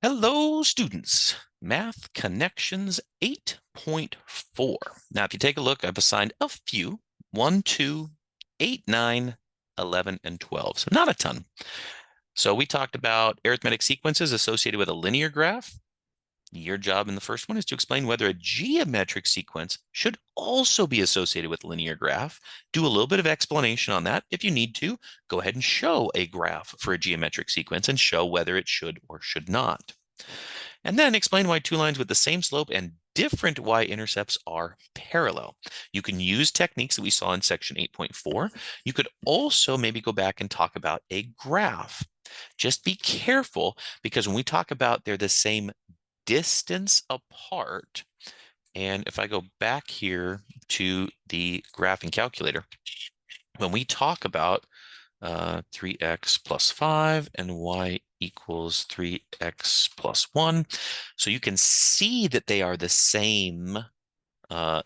Hello, students. Math Connections 8.4. Now, if you take a look, I've assigned a few, 1, 2, 8, 9, 11, and 12. So not a ton. So we talked about arithmetic sequences associated with a linear graph. Your job in the first one is to explain whether a geometric sequence should also be associated with linear graph. Do a little bit of explanation on that. If you need to, go ahead and show a graph for a geometric sequence and show whether it should or should not. And then explain why two lines with the same slope and different y-intercepts are parallel. You can use techniques that we saw in section 8.4. You could also maybe go back and talk about a graph. Just be careful because when we talk about they're the same distance apart, and if I go back here to the graphing calculator, when we talk about 3x plus 5 and y equals 3x plus 1. So you can see that they are the same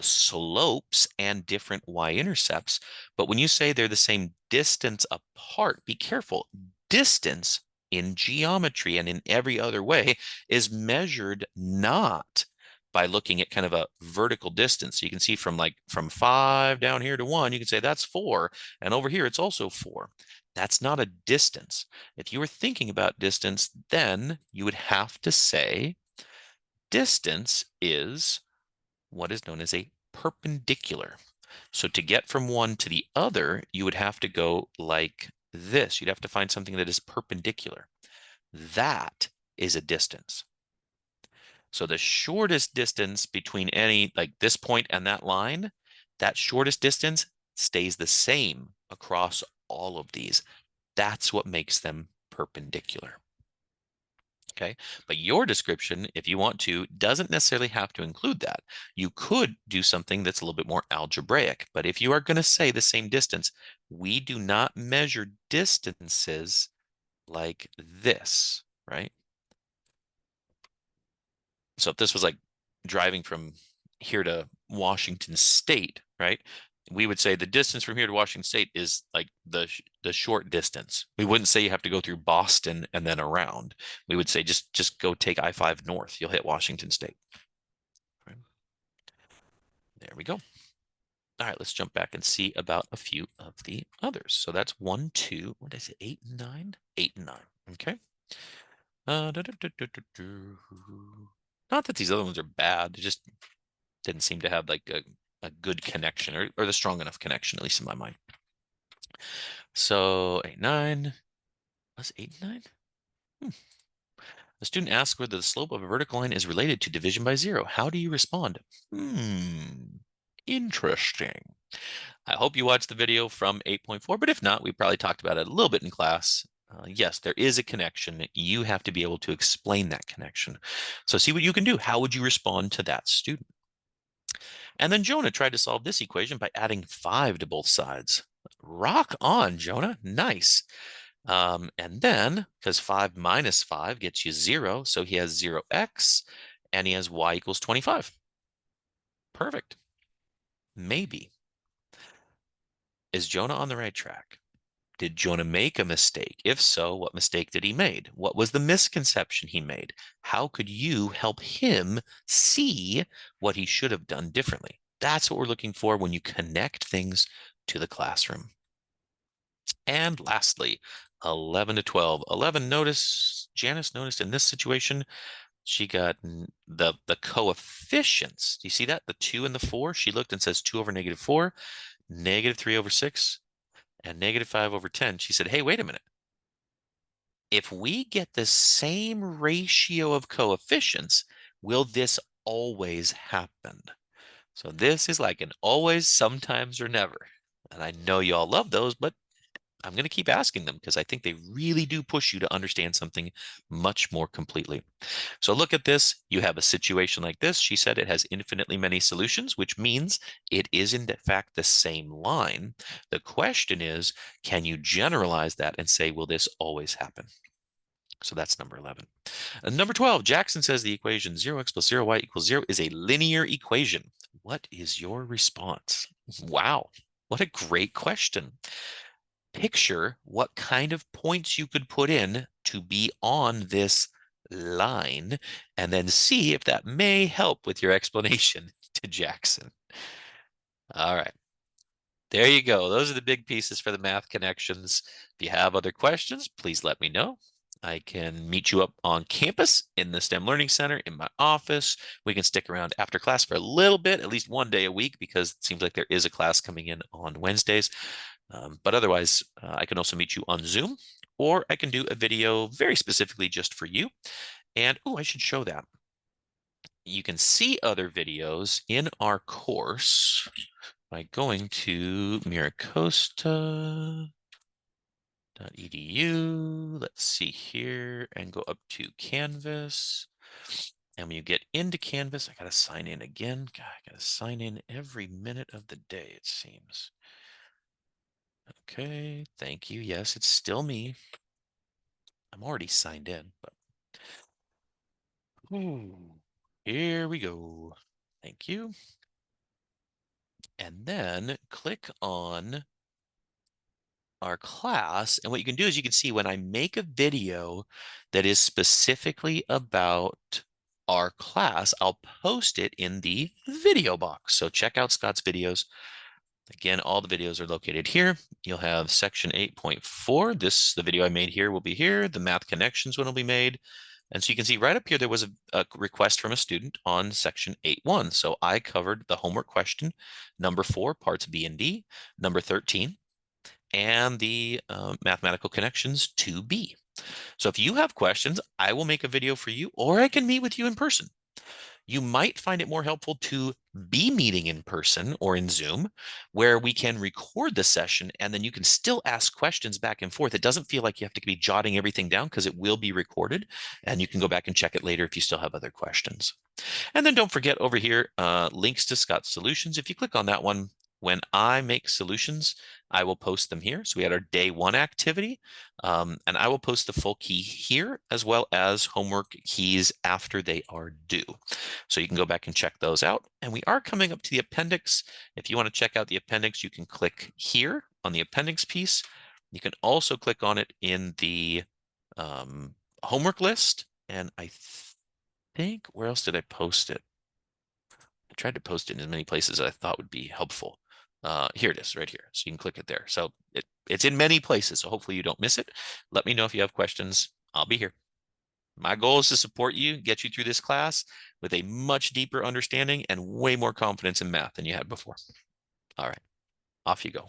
slopes and different y-intercepts. But when you say they're the same distance apart, be careful. Distance in geometry and in every other way is measured not by looking at kind of a vertical distance. So you can see from 5 down here to 1, you can say that's 4. And over here, it's also 4. That's not a distance. If you were thinking about distance, then you would have to say distance is what is known as a perpendicular. So to get from one to the other, you would have to go like this. You'd have to find something that is perpendicular. That is a distance. So the shortest distance between like this point and that line, that shortest distance stays the same across all of these. That's what makes them perpendicular. Okay, but your description, if you want to, doesn't necessarily have to include that. You could do something that's a little bit more algebraic, but if you are going to say the same distance, we do not measure distances like this, right? So if this was like driving from here to Washington State, right? We would say the distance from here to Washington State is like the short distance. We wouldn't say you have to go through Boston and then around. We would say just go take I-5 north. You'll hit Washington State. Right. There we go. All right, let's jump back and see about a few of the others. So that's 1, 2, what did I say, 8 and 9? 8 and 9, okay. Not that these other ones are bad, they just didn't seem to have like a good connection or the strong enough connection, at least in my mind. So 8, 9, was 8 and 9? A student asks whether the slope of a vertical line is related to division by 0. How do you respond? Interesting. I hope you watched the video from 8.4, but if not, we probably talked about it a little bit in class. Yes, there is a connection. You have to be able to explain that connection. So see what you can do. How would you respond to that student? And then Jonah tried to solve this equation by adding 5 to both sides. Rock on, Jonah. Nice. And then, because 5 minus 5 gets you 0, so he has 0x, and he has y equals 25. Perfect. Maybe. Is Jonah on the right track? Did Jonah make a mistake? If so, what mistake did he make? What was the misconception he made? How could you help him see what he should have done differently? That's what we're looking for when you connect things to the classroom. And lastly, 11 to 12. 11, Janice noticed in this situation, she got the coefficients. Do you see that? The 2 and the 4. She looked and says 2 over -4, -3 over 6, and -5 over 10. She said, hey, wait a minute. If we get the same ratio of coefficients, will this always happen? So this is like an always, sometimes, or never. And I know you all love those, but I'm going to keep asking them because I think they really do push you to understand something much more completely. So look at this. You have a situation like this. She said it has infinitely many solutions, which means it is in fact the same line. The question is, can you generalize that and say, will this always happen? So that's number 11. Number 12, Jackson says the equation 0x plus 0y equals 0 is a linear equation. What is your response? Wow, what a great question. Picture what kind of points you could put in to be on this line, and then see if that may help with your explanation to Jackson. All right. There you go. Those are the big pieces for the math connections. If you have other questions, please let me know. I can meet you up on campus in the STEM Learning Center in my office. We can stick around after class for a little bit, at least one day a week, because it seems like there is a class coming in on Wednesdays. But otherwise, I can also meet you on Zoom, or I can do a video very specifically just for you. And oh, I should show that. You can see other videos in our course by going to miracosta.edu. Let's see here and go up to Canvas. And when you get into Canvas, I got to sign in again. God, I got to sign in every minute of the day, it seems. Okay, thank you. Yes, it's still me. I'm already signed in, but here we go. Thank you. And then click on our class. And what you can do is you can see when I make a video that is specifically about our class, I'll post it in the video box. So check out Scott's videos. Again, all the videos are located here. You'll have section 8.4. The video I made here will be here. The math connections one will be made. And so you can see right up here, there was a request from a student on section 8.1. So I covered the homework question, number 4, parts B and D, number 13, and the mathematical connections 2B. So if you have questions, I will make a video for you, or I can meet with you in person. You might find it more helpful to be meeting in person or in Zoom, where we can record the session and then you can still ask questions back and forth. It doesn't feel like you have to be jotting everything down because it will be recorded and you can go back and check it later if you still have other questions. And then don't forget over here, links to Scott's Solutions. If you click on that one, when I make solutions, I will post them here. So we had our day 1 activity, and I will post the full key here as well as homework keys after they are due. So you can go back and check those out. And we are coming up to the appendix. If you want to check out the appendix, you can click here on the appendix piece. You can also click on it in the homework list. And I think, where else did I post it? I tried to post it in as many places as I thought would be helpful. Here it is right here. So you can click it there. So it's in many places. So hopefully you don't miss it. Let me know if you have questions. I'll be here. My goal is to support you, get you through this class with a much deeper understanding and way more confidence in math than you had before. All right, off you go.